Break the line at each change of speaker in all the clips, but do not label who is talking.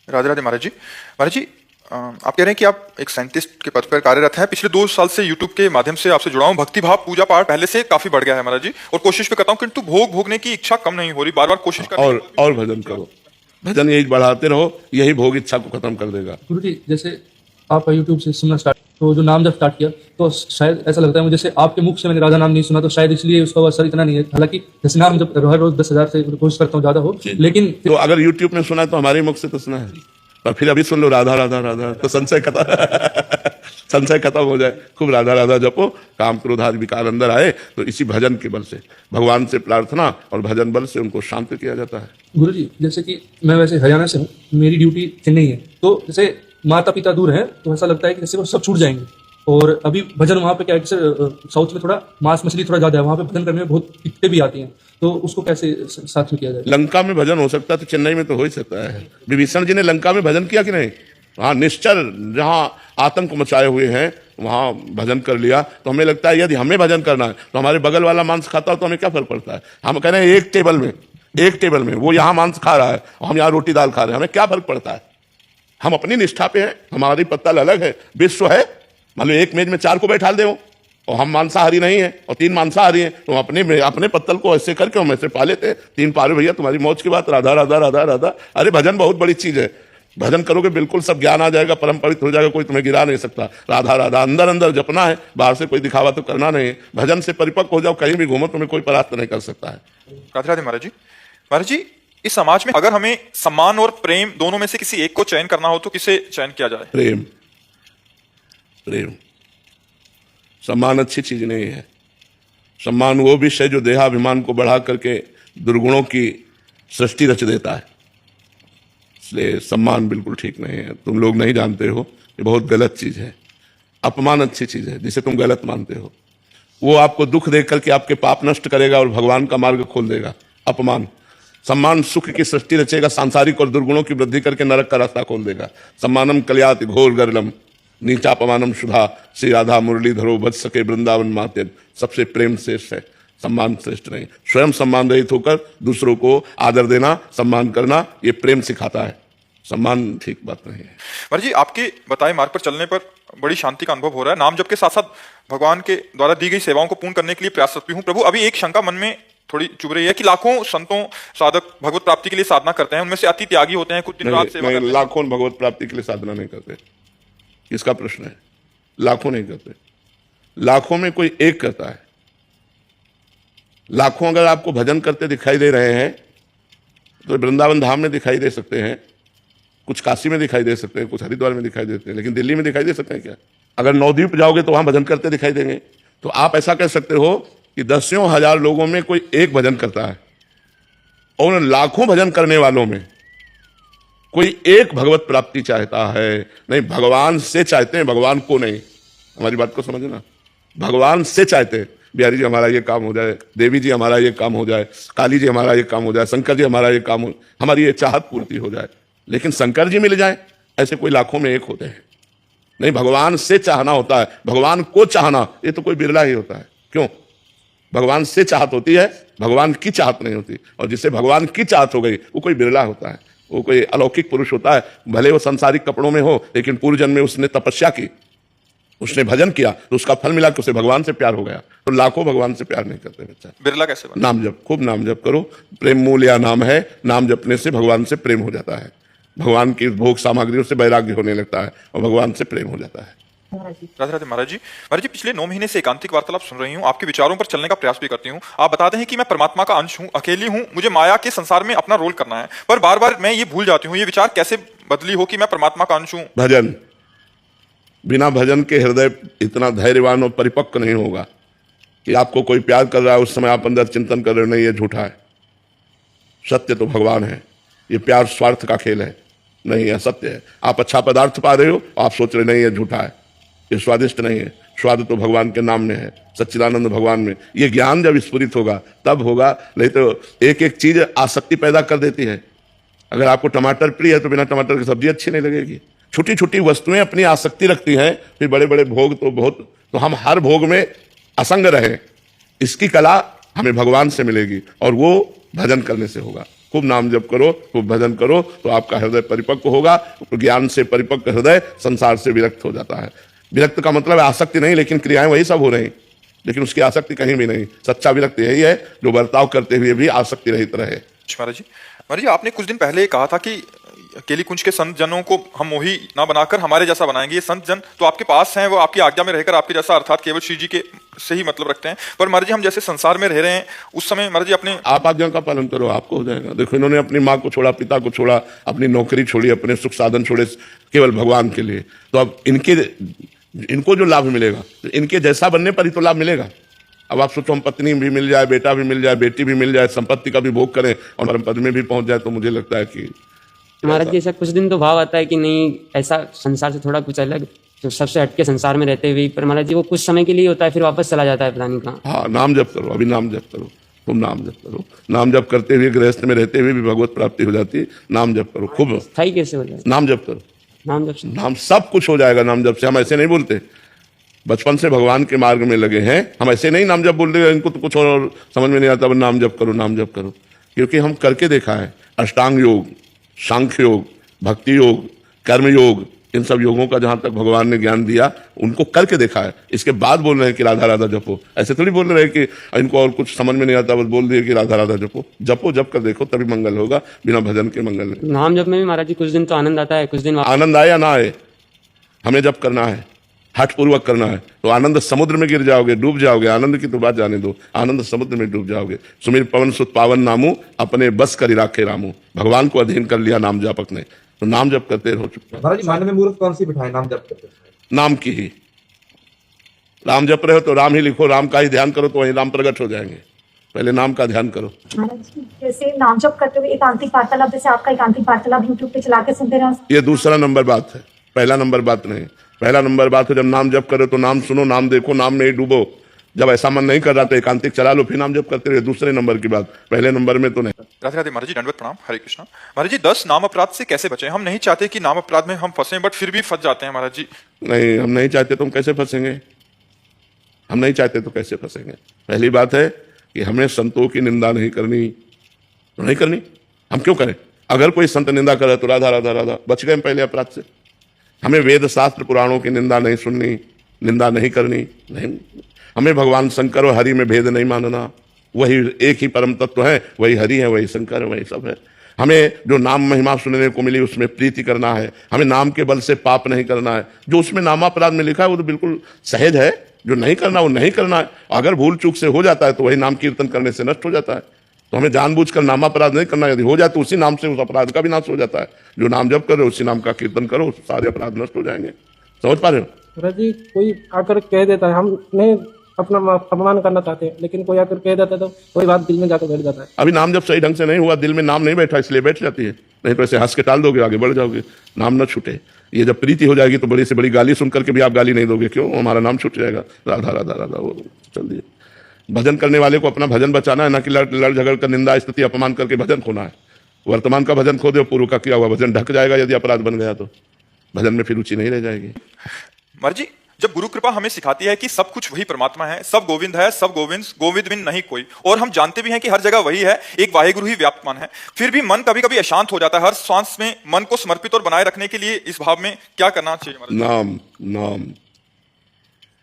राधे राधे महाराज जी। महाराज जी, आप कह रहे हैं कि आप एक साइंटिस्ट के पद पर कार्यरत हैं। पिछले 2 साल से यूट्यूब के माध्यम से आपसे जुड़ा हूं। भक्ति भाव पूजा पाठ पहले से काफी बढ़ गया है महाराज जी, और कोशिश भी करता हूं, किंतु भोग भोगने की इच्छा कम नहीं हो रही। बार बार कोशिश कर
और भजन करो, भजन यही बढ़ाते रहो, यही भोग इच्छा को खत्म कर देगा।
गुरु जी, जैसे आप यूट्यूब से सुनना स्टार्ट, तो जो नाम जब स्टार्ट किया तो शायद ऐसा लगता है मुझे, जैसे आपके मुख से मैंने राधा नाम नहीं सुना, तो शायद इसलिए उसका असर इतना नहीं है। हालांकि जैसे नाम जब हर रोज 10,000 से कोशिश करता हूँ ज्यादा हो, लेकिन
तो अगर यूट्यूब में सुना है तो हमारे मुख से तो सुना है, और फिर अभी सुन लो राधा राधा राधा, तो संशय खत्म हो जाए। खूब राधा राधा जपो, काम क्रोध आदि विकार अंदर आए तो इसी भजन के बल से, भगवान से प्रार्थना और भजन बल से उनको शांत किया जाता है।
गुरु जी, जैसे कि मैं वैसे हरियाणा से हूँ, मेरी ड्यूटी चेन्नई है, तो जैसे माता पिता दूर हैं तो ऐसा लगता है कि जैसे वो सब छूट जाएंगे। और अभी भजन वहाँ पे क्या है कि साउथ में थोड़ा मांस मछली थोड़ा ज्यादा है, वहाँ पे भजन करने में बहुत दिक्कतें भी आती हैं, तो उसको कैसे साथ में किया जाए?
लंका में भजन हो सकता है तो चेन्नई में तो हो ही सकता है। विभीषण जी ने लंका में भजन किया कि नहीं? वहाँ निश्चर जहाँ आतंक मचाए हुए हैं वहाँ भजन कर लिया। तो हमें लगता है यदि हमें भजन करना है तो हमारे बगल वाला मांस खाता हो तो हमें क्या फर्क पड़ता है? हम कह रहे हैं एक टेबल में वो यहाँ मांस खा रहा है और हम यहाँ रोटी दाल खा रहे हैं, हमें क्या फर्क पड़ता है? हम अपनी निष्ठा पे हैं, हमारी पत्तल अलग है, विश्व है। मान लो एक मेज में 4 को बैठा दे और हम मांसाहारी नहीं है और 3 मांसाहारी हैं, तो अपने पत्तल को ऐसे करके हम ऐसे पा लेते हैं। 3 पारे भैया, तुम्हारी मौज की बात, राधा राधा राधा राधा। अरे भजन बहुत बड़ी चीज है, भजन करोगे बिल्कुल सब ज्ञान आ जाएगा, परम पवित्र हो जाएगा, कोई तुम्हें गिरा नहीं सकता। राधा राधा अंदर अंदर जपना है, बाहर से कोई दिखावा तो करना नहीं है। भजन से परिपक्व हो जाओ, कहीं भी घूमो तुम्हें कोई परास्त नहीं कर सकता है।
राधे राधे महाराज जी। महाराज जी, इस समाज में अगर हमें सम्मान और प्रेम दोनों में से किसी एक को चयन करना हो तो किसे चयन किया जाए?
प्रेम। सम्मान अच्छी चीज नहीं है। सम्मान वो विषय है जो देहाभिमान को बढ़ा करके दुर्गुणों की सृष्टि रच देता है, इसलिए सम्मान बिल्कुल ठीक नहीं है। तुम लोग नहीं जानते हो, ये बहुत गलत चीज है। अपमान अच्छी चीज है, जिसे तुम गलत मानते हो। वो आपको दुख देख करके आपके पाप नष्ट करेगा और भगवान का मार्ग खोल देगा। अपमान। सम्मान सुख की सृष्टि रचेगा, सांसारिक और दुर्गुणों की वृद्धि करके नरक का रास्ता खोल देगा। सम्मानम कल्याति घोर गरलम नीचापमानम शुभा, श्री राधा मुरलीधरो बच सके वृंदावन माते। सबसे प्रेम श्रेष्ठ है, सम्मान श्रेष्ठ नहीं। स्वयं सम्मान रहित होकर दूसरों को आदर देना, सम्मान करना, ये प्रेम सिखाता है। सम्मान ठीक बात नहीं है।
महाराज जी, आपके बताए मार्ग पर चलने पर बड़ी शांति का अनुभव हो रहा है। नाम जप के साथ साथ भगवान के द्वारा दी गई सेवाओं को पूर्ण करने के लिए प्रयासरत भी हूँ। प्रभु, अभी एक शंका मन में थोड़ी चुभ रही है कि लाखों संतों साधक भगवत प्राप्ति के लिए साधना करते हैं, उनमें से अति त्यागी होते हैं, कुछ दिन रात सेवा करते हैं।
लाखों भगवत प्राप्ति के लिए साधना नहीं करते, किसका प्रश्न है? लाखों नहीं करते, लाखों में कोई एक करता है। लाखों अगर आपको भजन करते दिखाई दे रहे हैं तो वृंदावन धाम में दिखाई दे सकते हैं, कुछ काशी में दिखाई दे सकते हैं, कुछ हरिद्वार में दिखाई देते हैं, लेकिन दिल्ली में दिखाई दे सकते हैं क्या? अगर नवद्वीप जाओगे तो वहां भजन करते दिखाई देंगे। तो आप ऐसा कह सकते हो कि 10,000 लोगों में कोई एक भजन करता है, और उन लाखों भजन करने वालों में कोई एक भगवत प्राप्ति चाहता है। नहीं, भगवान से चाहते हैं, भगवान को नहीं। हमारी बात को समझना, भगवान से चाहते हैं बिहारी जी हमारा ये काम हो जाए, देवी जी हमारा ये काम हो जाए, काली जी हमारा ये काम हो जाए, शंकर जी हमारा ये काम हो, हमारी ये चाहत पूर्ति हो जाए। लेकिन शंकर जी मिल जाए ऐसे कोई लाखों में एक होते हैं? नहीं, भगवान से चाहना होता है। भगवान को चाहना ये तो कोई बिरला ही होता है। क्यों? भगवान से चाहत होती है, भगवान की चाहत नहीं होती। और जिससे भगवान की चाहत हो गई वो कोई बिरला होता है, वो कोई अलौकिक पुरुष होता है। भले वो संसारिक कपड़ों में हो, लेकिन पूर्व जन्म में उसने तपस्या की, उसने भजन किया, तो उसका फल मिला कि उसे भगवान से प्यार हो गया। तो लाखों भगवान से प्यार नहीं करते बच्चा।
बिरला कैसे बना?
नाम जप, खूब नाम जप करो। प्रेम मूल्य नाम है, नाम जपने से भगवान से प्रेम हो जाता है। भगवान की भोग सामग्रियों से वैराग्य होने लगता है और भगवान से प्रेम हो जाता है।
राधे राधे महाराज जी। महाराज जी, पिछले 9 महीने से एकांतिक वार्तालाप सुन रही हूँ, आपके विचारों पर चलने का प्रयास भी करती हूँ। आप बताते हैं कि मैं परमात्मा का अंश हूँ, अकेली हूँ, मुझे माया के संसार में अपना रोल करना है, पर बार बार मैं ये भूल जाती हूँ। ये विचार कैसे बदली हो कि मैं परमात्मा का अंश हूँ?
भजन। बिना भजन के हृदय इतना धैर्यवान और परिपक्व नहीं होगा कि आपको कोई प्यार कर रहा है उस समय आप अंदर चिंतन कर रहे हो नहीं ये झूठा है, सत्य तो भगवान है। ये प्यार स्वार्थ का खेल है, नहीं, यह सत्य है। आप अच्छा पदार्थ पा रहे हो, आप सोच रहे नहीं ये झूठा है, ये स्वादिष्ट नहीं है। स्वाद तो भगवान के नाम में है, सच्चिदानंद भगवान में। ये ज्ञान जब स्फुरित होगा तब होगा, नहीं तो एक एक चीज आसक्ति पैदा कर देती है। अगर आपको टमाटर प्रिय है तो बिना टमाटर की सब्जी अच्छी नहीं लगेगी। छोटी छोटी वस्तुएं अपनी आसक्ति रखती हैं, फिर बड़े बड़े भोग तो बहुत। तो हम हर भोग में असंग रहें, इसकी कला हमें भगवान से मिलेगी और वो भजन करने से होगा। खूब नाम जप करो, खूब भजन करो, तो आपका हृदय परिपक्व होगा। ज्ञान से परिपक्व हृदय संसार से विरक्त हो जाता है। विरक्त का मतलब आसक्ति नहीं, लेकिन क्रियाएं वही सब हो रही, लेकिन उसकी आसक्ति कहीं भी नहीं। सच्चा विरक्त यही है जो बर्ताव करते हुए भी आसक्ति रहित रहे।
महाराज जी आपने कुछ दिन पहले कहा था कि केली कुंज के संत जनों को हम मोही ना बनाकर हमारे जैसा बनाएंगे। ये संत जन तो आपके पास हैं, वो आपकी आज्ञा में रहकर आपके जैसा अर्थात केवल श्री जी के से ही मतलब रखते हैं। पर महाराज जी हम जैसे संसार में रह रहे हैं उस समय महाराज जी अपने
आप आज्ञा का पालन करो, आपको हो जाएगा। देखो इन्होंने अपनी माँ को छोड़ा, पिता को छोड़ा, अपनी नौकरी छोड़ी, अपने सुख साधन छोड़े केवल भगवान के लिए। तो अब इनको जो लाभ मिलेगा, इनके जैसा बनने पर ही तो लाभ मिलेगा। अब आप सोचो हम पत्नी भी मिल जाए, बेटा भी मिल जाए, बेटी भी मिल जाए, संपत्ति का भी भोग करें और परम पद में भी पहुंच जाए, तो मुझे लगता है कि
महाराज जी ऐसा कुछ दिन तो भाव आता है कि नहीं ऐसा संसार से थोड़ा कुछ अलग, तो सबसे हटके संसार में रहते हुए। पर महाराज जी वो कुछ समय के लिए होता है, फिर वापस चला जाता है, पता नहीं कहाँ।
हाँ, नाम जप करो, अभी नाम जप करो, तुम नाम जप करो। नाम जप करते हुए गृहस्थ में रहते हुए भी भगवत प्राप्ति हो जाती है। नाम जप करो खूब,
स्थायी कैसे हो जाए?
नाम जप करो,
नाम जब से
नाम सब कुछ हो जाएगा। नाम जप से हम ऐसे नहीं बोलते, बचपन से भगवान के मार्ग में लगे हैं, हम ऐसे नहीं नाम जप बोल रहे हैं। इनको तो कुछ और समझ में नहीं आता, नाम जप करो, नाम जप करो, क्योंकि हम करके देखा है। अष्टांग योग, सांख्य योग, भक्ति योग, कर्म योग, इन सब योगों का जहां तक भगवान ने ज्ञान दिया उनको करके देखा है। इसके बाद बोल रहे हैं कि राधा राधा जपो। ऐसे थोड़ी बोल रहे हैं कि इनको और कुछ समझ में नहीं आता बस बोल दिए कि राधा राधा जपो। जपो, जप कर देखो, तभी मंगल होगा, बिना भजन के मंगल नहीं।
नाम जप में भी महाराज जी कुछ दिन तो आनंद आता है, कुछ दिन
आनंद आए या ना आए, हमें जप करना है, हठ पूर्वक करना है। तो आनंद समुद्र में गिर जाओगे, डूब जाओगे। आनंद की तो बात जाने दो, आनंद समुद्र में डूब जाओगे। सुमिर पवन सुत पावन नामू, अपने बस करी राखे रामू। भगवान को अधीन कर लिया नाम जापक ने, तो नाम जप करते रहो।
महाराज जी मानव में मूर्ख कौन सी बिठाए नाम जप करते?
नाम की ही, राम जप रहे हो तो राम ही लिखो, राम का ही ध्यान करो तो वही राम प्रकट हो जाएंगे। पहले नाम का ध्यान करो।
महाराज जी, जैसे नाम जप करते हुए एकांतिक वार्तालाप, जैसे आपका एकांतिक वार्तालाप यूट्यूब पे चला के सुनते रहो,
ये दूसरा नंबर बात है, पहला नंबर बात नहीं। पहला नंबर बात है जब नाम जप करो तो नाम सुनो, नाम देखो, नाम में ही डूबो। जब ऐसा मन नहीं कर रहा तो एकांतिक चला लो, फिर नाम जप करते रहे। दूसरे नंबर की बात, पहले नंबर में तो नहीं।
राधे राधे महाराज जी, दंडवत प्रणाम, हरे कृष्णा। महाराज जी 10 नाम अपराध से कैसे बचें? हम नहीं चाहते कि नाम अपराध में हम फंसे, बट फिर भी फंस जाते हैं महाराज जी।
नहीं, हम नहीं चाहते तो हम कैसे फंसेंगे? हम नहीं चाहते तो कैसे फंसेंगे? पहली बात है कि हमें संतों की निंदा नहीं करनी, तो नहीं करनी। हम क्यों करें? अगर कोई संत निंदा करे तो राधा राधा राधा, बच गए हम पहले अपराध से। हमें वेद शास्त्र पुराणों की निंदा नहीं सुननी, निंदा नहीं करनी, नहीं। हमें भगवान शंकर और हरि में भेद नहीं मानना। वही एक ही परम तत्व है, वही हरि है, वही शंकर है, वही सब है। हमें जो नाम महिमा सुनने को मिली उसमें प्रीति करना है। हमें नाम के बल से पाप नहीं करना है। जो उसमें नामापराध में लिखा है वो तो बिल्कुल सहज है, जो नहीं करना वो नहीं करना है। अगर भूल चूक से हो जाता है तो वही नाम कीर्तन करने से नष्ट हो जाता है। तो हमें जानबूझकर नामापराध नहीं करना। यदि हो जाए तो उसी नाम से उस अपराध का भी नाश हो जाता है। जो नाम जप करो उसी नाम का कीर्तन करो, सारे अपराध नष्ट हो जाएंगे। समझ पा रहे हो?
महाराज जी कोई आकर कह देता है, हम नहीं अपना अपमान करना चाहते हैं, लेकिन कोई आकर कह देता है तो कोई बात दिल में जाकर बैठ जाता है।
अभी नाम जब सही ढंग से नहीं हुआ, दिल में नाम नहीं बैठा, इसलिए बैठ जाती है। नहीं तो ऐसे हंस के टाल दोगे, आगे बढ़ जाओगे, नाम न छूटे। ये जब प्रीति हो जाएगी तो बड़ी से बड़ी गाली सुन करके भी आप गाली नहीं दोगे। क्यों? हमारा नाम छूट जाएगा। राधा राधा राधा, वो चल दिए। भजन करने वाले को अपना भजन बचाना है, ना कि लड़ झगड़ कर निंदा स्तुति अपमान करके भजन खोना है। वर्तमान का भजन खो दो, पूर्व का किया हुआ भजन ढक जाएगा। यदि अपराध बन गया तो भजन में फिर रुचि नहीं रह जाएगी।
महाराज जी जब गुरु कृपा हमें सिखाती है कि सब कुछ वही परमात्मा है, सब गोविंद है, सब गोविंद बिन नहीं कोई, और हम जानते भी हैं कि हर जगह वही है, एक वाहेगुरु ही व्याप्तमान है, फिर भी मन कभी कभी अशांत हो जाता है। हर सांस में मन को समर्पित और बनाए रखने के लिए इस भाव में क्या करना चाहिए महाराज?
नाम, नाम।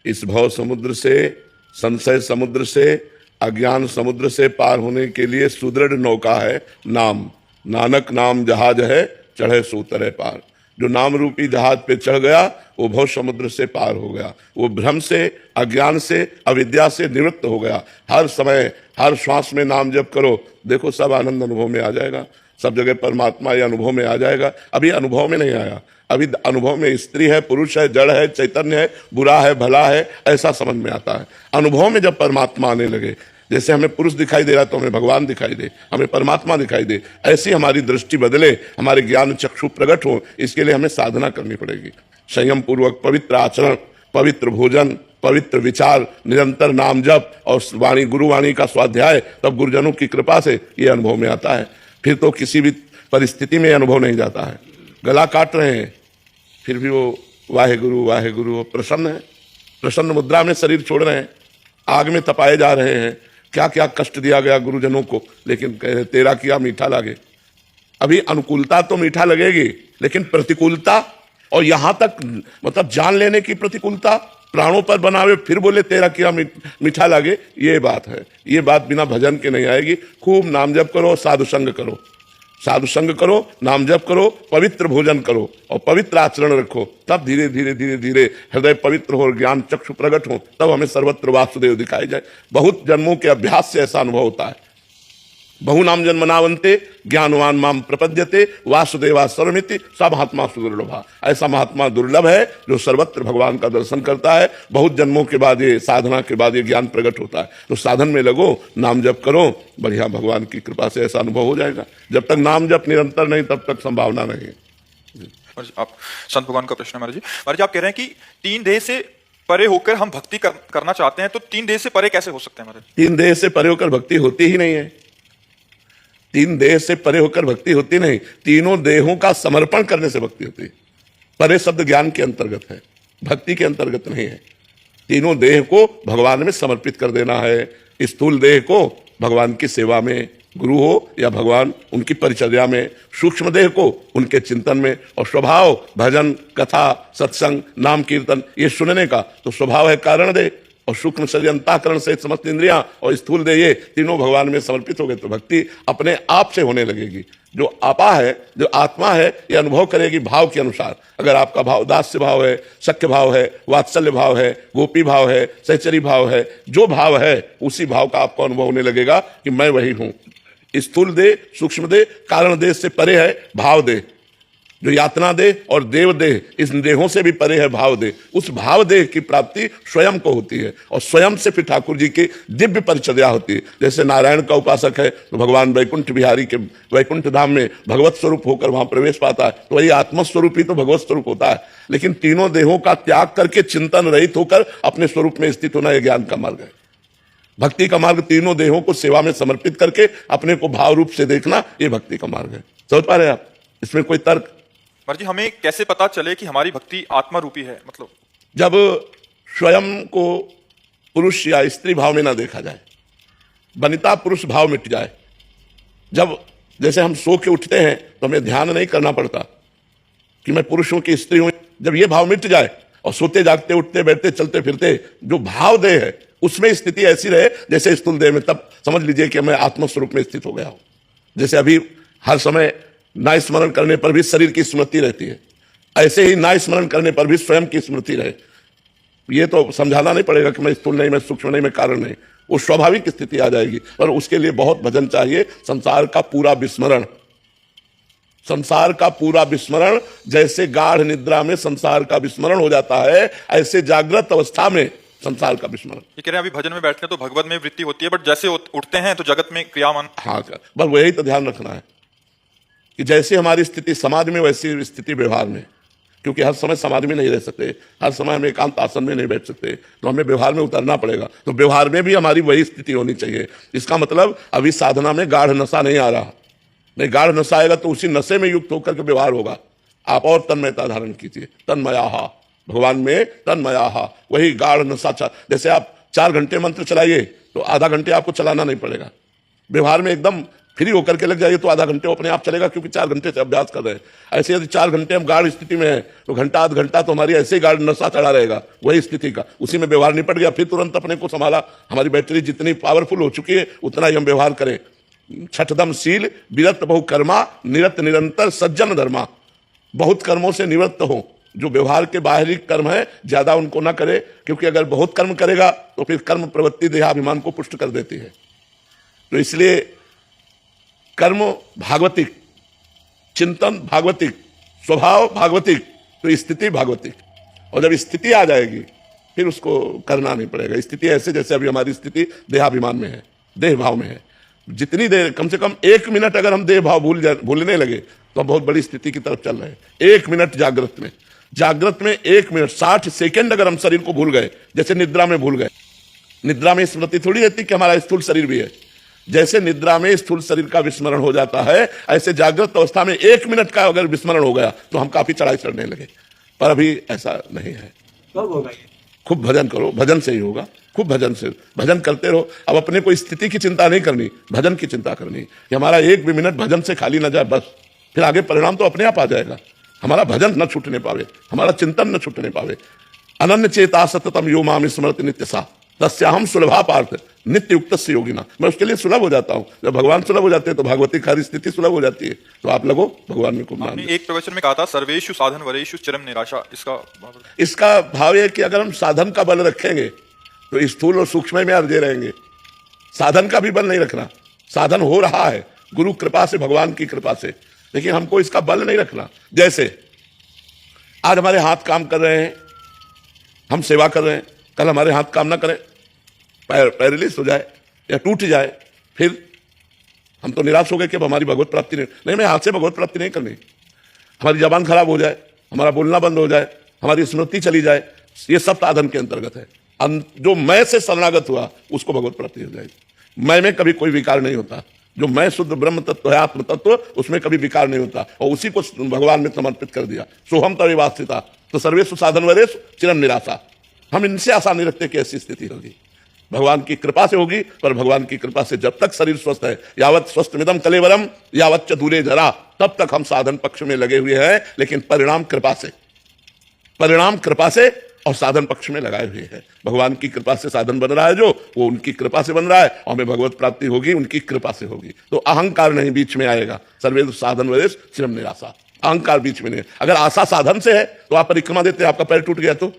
इस भव समुद्र से, संशय समुद्र से, अज्ञान समुद्र से पार होने के लिए सुदृढ़ नौका है नाम। नानक नाम जहाज है, चढ़े सूतरे पार। जो नाम रूपी जहाज पे चढ़ गया वो भव समुद्र से पार हो गया। वो भ्रम से, अज्ञान से, अविद्या से निवृत्त हो गया। हर समय, हर श्वास में नाम जप करो, देखो सब आनंद अनुभव में आ जाएगा। सब जगह परमात्मा ये अनुभव में आ जाएगा। अभी अनुभव में नहीं आया, अभी अनुभव में स्त्री है, पुरुष है, जड़ है, चैतन्य है, बुरा है, भला है, ऐसा समझ में आता है। अनुभव में जब परमात्मा आने लगे, जैसे हमें पुरुष दिखाई दे रहा तो हमें भगवान दिखाई दे, हमें परमात्मा दिखाई दे, ऐसी हमारी दृष्टि बदले, हमारे ज्ञान चक्षु प्रकट हो। इसके लिए हमें साधना करनी पड़ेगी। संयम पूर्वक पवित्र आचरण, पवित्र भोजन, पवित्र विचार, निरंतर नाम जप और वाणी, गुरुवाणी का स्वाध्याय, तब गुरुजनों की कृपा से ये अनुभव में आता है। फिर तो किसी भी परिस्थिति में अनुभव नहीं जाता है। गला काट रहे हैं फिर भी वो वाहे गुरु प्रसन्न है, प्रसन्न मुद्रा में शरीर छोड़ रहे हैं, आग में तपाए जा रहे हैं, क्या क्या कष्ट दिया गया गुरुजनों को, लेकिन कह रहे तेरा किया मीठा लागे। अभी अनुकूलता तो मीठा लगेगी, लेकिन प्रतिकूलता और यहां तक मतलब जान लेने की प्रतिकूलता, प्राणों पर बनावे फिर बोले तेरा किया मीठा लागे, ये बात है। ये बात बिना भजन के नहीं आएगी। खूब नाम जप करो, साधु संग करो, साधु संग करो, नाम जप करो, पवित्र भोजन करो और पवित्र आचरण रखो, तब धीरे धीरे धीरे धीरे हृदय पवित्र हो, ज्ञान चक्षु प्रकट हो, तब हमें सर्वत्र वासुदेव दिखाई जाए। बहुत जन्मों के अभ्यास से ऐसा अनुभव होता है। बहु नाम जन्मनावंते ज्ञानवान माम प्रपद्यते वासुदेवा सर्वमिति सा महात्मा सुदुर्लभा। ऐसा महात्मा दुर्लभ है जो सर्वत्र भगवान का दर्शन करता है। बहुत जन्मों के बाद ये साधना के बाद ये ज्ञान प्रकट होता है। तो साधन में लगो, नाम जप करो, बढ़िया भगवान की कृपा से ऐसा अनुभव हो जाएगा। जब तक नाम जप निरंतर नहीं तब तक संभावना नहीं है।
महाराज जी, आप संत भगवान का प्रश्न है महाराज जी। महाराज जी, आप कह रहे हैं कि तीन देह से परे होकर हम भक्ति करना चाहते हैं, तो तीन देह से परे कैसे हो सकते हैं महाराज?
तीन देह से परे होकर भक्ति होती ही नहीं है। तीन देह से परे होकर भक्ति होती नहीं, तीनों देहों का समर्पण करने से भक्ति होती है। परे शब्द ज्ञान के अंतर्गत है, भक्ति के अंतर्गत नहीं है। तीनों देह को भगवान में समर्पित कर देना है। स्थूल देह को भगवान की सेवा में, गुरु हो या भगवान उनकी परिचर्या में, सूक्ष्म देह को उनके चिंतन में, और स्वभाव भजन कथा सत्संग नाम कीर्तन ये सुनने का। तो स्वभाव है कारण देह, और सूक्ष्म शरीर अंतःकरण से समस्त इंद्रियां और स्थूल देह, ये तीनों भगवान में समर्पित हो गए तो भक्ति अपने आप से होने लगेगी। जो आपा है, जो आत्मा है, ये अनुभव करेगी भाव के अनुसार। अगर आपका भाव दास्य भाव है, सख्य भाव है, वात्सल्य भाव है, गोपी भाव है, सहचरी भाव है, जो भाव है उसी भाव का आपको अनुभव होने लगेगा कि मैं वही हूं। स्थूल देह, सूक्ष्म देह, कारण देह से परे है भाव देह। जो यातना देह और देव देह, इस देहों से भी परे है भाव देह। उस भाव देह की प्राप्ति स्वयं को होती है, और स्वयं से फिर ठाकुर जी की दिव्य परिचर्या होती है। जैसे नारायण का उपासक है तो भगवान वैकुंठ बिहारी के वैकुंठ धाम में भगवत स्वरूप होकर वहां प्रवेश पाता है, तो वही आत्मस्वरूप ही तो भगवत स्वरूप होता है। लेकिन तीनों देहों का त्याग करके चिंतन रहित होकर अपने स्वरूप में स्थित होना, यह ज्ञान का मार्ग है। भक्ति का मार्ग तीनों देहों को सेवा में समर्पित करके अपने को भाव रूप से देखना, ये भक्ति का मार्ग है। समझ पा रहे हैं आप? इसमें कोई तर्क?
महाराज जी, हमें कैसे पता चले कि हमारी भक्ति आत्मा रूपी है? मतलब
जब स्वयं को पुरुष या स्त्री भाव में ना देखा जाए, वनिता पुरुष भाव मिट जाए। जब जैसे हम सो के उठते हैं तो हमें ध्यान नहीं करना पड़ता कि मैं पुरुष हूं कि स्त्री हूं। जब ये भाव मिट जाए और सोते जागते उठते बैठते चलते फिरते जो भाव देह है उसमें स्थिति ऐसी रहे जैसे स्थूल देह में, तब समझ लीजिए कि मैं आत्मस्वरूप में स्थित हो गया हूं। जैसे अभी हर समय ना स्मरण करने पर भी शरीर की स्मृति रहती है, ऐसे ही ना स्मरण करने पर भी स्वयं की स्मृति रहे। ये तो समझाना नहीं पड़ेगा कि मैं स्थूल नहीं, मैं सूक्ष्म नहीं, मैं कारण नहीं। वो स्वाभाविक स्थिति आ जाएगी, पर उसके लिए बहुत भजन चाहिए। संसार का पूरा विस्मरण, संसार का पूरा विस्मरण, जैसे गाढ़ निद्रा में संसार का विस्मरण हो जाता है, ऐसे जागृत अवस्था में संसार का विस्मरण।
ये कह रहे हैं अभी भजन में बैठते हैं तो भगवत में वृत्ति होती है, बट जैसे उठते हैं तो जगत में क्रियामान।
हाँ, बस वही तो ध्यान रखना है कि जैसे हमारी स्थिति समाज में, वैसी स्थिति व्यवहार में। क्योंकि हर समय समाज में नहीं रह सकते, हर समय हम एकांत आसन में नहीं बैठ सकते, तो हमें व्यवहार में उतरना पड़ेगा। तो व्यवहार में भी हमारी वही स्थिति होनी चाहिए। इसका मतलब अभी साधना में गाढ़ नशा नहीं आ रहा। नहीं, गाढ़ नशा आएगा तो उसी नशे में युक्त होकर के व्यवहार होगा। आप और तन्मयता धारण कीजिए, तन्मयाहा, भगवान में तन्मयाहा, वही गाढ़ नशा। जैसे आप 4 घंटे मंत्र चलाइए तो आधा घंटे आपको चलाना नहीं पड़ेगा। व्यवहार में एकदम फ्री होकर के लग जाइए तो आधा घंटे अपने आप चलेगा, क्योंकि 4 घंटे से अभ्यास कर रहे हैं। ऐसे यदि 4 घंटे हम गाढ़ स्थिति में हैं तो घंटा आध घंटा तो हमारी ऐसे ही गाढ़ नशा चढ़ा रहेगा, वही स्थिति का। उसी में व्यवहार निपट गया, फिर तुरंत अपने को संभाला। हमारी बैटरी जितनी पावरफुल हो चुकी है उतना ही हम व्यवहार करें। छठदम शील विरत बहु कर्मा निरत निरंतर सज्जन धर्मा। बहुत कर्मों से निवृत्त हो, जो व्यवहार के बाहरी कर्म है ज्यादा उनको ना करे, क्योंकि अगर बहुत कर्म करेगा तो फिर कर्म प्रवृत्ति देहाभिमान को पुष्ट कर देती है। तो इसलिए कर्म भागवतिक, चिंतन भागवतिक, स्वभाव भागवतिक, तो स्थिति भागवतिक। और जब स्थिति आ जाएगी फिर उसको करना नहीं पड़ेगा। स्थिति ऐसे जैसे अभी हमारी स्थिति देहाभिमान में है, देह भाव में है। जितनी देर, कम से कम 1 मिनट अगर हम देह भाव भूलने लगे तो हम बहुत बड़ी स्थिति की तरफ चल रहे हैं। 1 मिनट जागृत में 1 मिनट 60 सेकेंड अगर हम शरीर को भूल गए, जैसे निद्रा में भूल गए। निद्रा में स्मृति थोड़ी रहती कि हमारा स्थूल शरीर भी है। जैसे निद्रा में स्थूल शरीर का विस्मरण हो जाता है, ऐसे जागृत अवस्था में 1 मिनट का अगर विस्मरण हो गया तो हम काफी चढ़ाई चढ़ने लगे। पर अभी ऐसा नहीं है।
कब होगा ये?
खूब भजन करो, भजन से ही होगा। खूब भजन से भजन करते रहो। अब अपने को स्थिति की चिंता नहीं करनी, भजन की चिंता करनी कि हमारा एक भी मिनट भजन से खाली ना जाए, बस फिर आगे परिणाम तो अपने आप आ जाएगा। हमारा भजन न छूटने पावे, हमारा चिंतन न छूटने पावे। अनन्य चेता सततम यो माम स्मृति नित्य सा तस्याहम सुलभा पार्थ नित्य युक्त से योगिना। मैं उसके लिए सुलभ हो जाता हूँ। जब भगवान सुलभ हो जाते हैं तो भागवती खारी स्थिति सुलभ हो जाती है। तो आप लोगों भगवान में खूब
आपने एक प्रवचन में कहा था सर्वेषु साधन वरेषु चिरम निराशा,
इसका भाव है कि अगर हम साधन का बल रखेंगे तो स्थूल और सूक्ष्म में अर्जे रहेंगे। साधन का भी बल नहीं रखना, साधन हो रहा है गुरु कृपा से, भगवान की कृपा से, लेकिन हमको इसका बल नहीं रखना। जैसे आज हमारे हाथ काम कर रहे हैं, हम सेवा कर रहे हैं, कल हमारे हाथ काम ना करें, पैरालिसिस हो जाए या टूट जाए, फिर हम तो निराश हो गए कि अब हमारी भगवत प्राप्ति नहीं, मैं हाथ से भगवत प्राप्ति नहीं करनी। हमारी जबान खराब हो जाए, हमारा बोलना बंद हो जाए, हमारी स्मृति चली जाए, ये सब साधन के अंतर्गत है। जो मैं से शरणागत हुआ उसको भगवत प्राप्ति हो जाएगी। मैं में कभी कोई विकार नहीं होता। जो मैं शुद्ध ब्रह्म तत्व है, आत्म तत्व, उसमें कभी विकार नहीं होता, और उसी को भगवान में समर्पित कर दिया। सोहम तवे वास्तिता तो सर्वेषु साधन वरेषु चिरम निराशा। हम इनसे आशा नहीं रखते कि ऐसी स्थिति होगी, भगवान की कृपा से होगी। पर भगवान की कृपा से जब तक शरीर स्वस्थ है, यावत स्वस्थ मिदम कलेवरम यावत च दूरे जरा, तब तक हम साधन पक्ष में लगे हुए हैं। लेकिन परिणाम कृपा से और साधन पक्ष में लगाए हुए हैं। भगवान की कृपा से साधन बन रहा है, जो वो उनकी कृपा से बन रहा है, और हमें भगवत प्राप्ति होगी उनकी कृपा से होगी। तो अहंकार नहीं बीच में आएगा। सर्वेषु साधन वरेषु चिरम निराशा, अहंकार बीच में नहीं। अगर आशा साधन से है तो आप परिक्रमा देते, आपका पैर टूट गया तो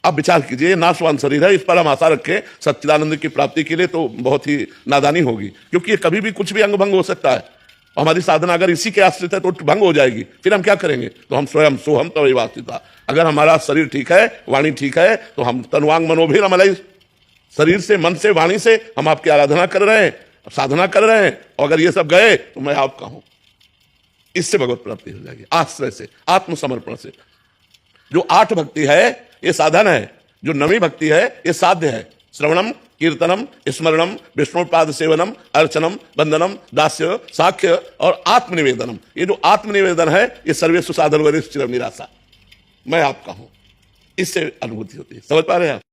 आप विचार कीजिए, नाशवान शरीर है, इस पर हम आशा रखें सच्चिदानंद की प्राप्ति के लिए, तो बहुत ही नादानी होगी। क्योंकि ये कभी भी कुछ भी अंग भंग हो सकता है। हमारी साधना अगर इसी के आश्रित है तो भंग हो जाएगी, फिर हम क्या करेंगे? तो हम स्वयं सोहम तवे वास्तिता। अगर हमारा शरीर ठीक है, वाणी ठीक है, तो हम तनवांग मनोभिर अमलई, शरीर से, मन से, वाणी से हम आपकी आराधना कर रहे हैं, साधना कर रहे हैं। और अगर ये सब गए तो मैं आपका हूं, इससे भगवत प्राप्ति हो जाएगी। आश्रय से, आत्मसमर्पण से। जो 8 भक्ति है ये साधन है, जो 9वीं भक्ति है ये साध्य है। श्रवणम, कीर्तनम, स्मरणम, विष्णुपाद सेवनम, अर्चनम, वंदनम, दास्य, साख्य और आत्मनिवेदनम। ये जो आत्मनिवेदन है ये सर्वेषु साधन वरेषु चिरम निराशा, मैं आपका हूं, इससे अनुभूति होती है। समझ पा रहे हैं आप?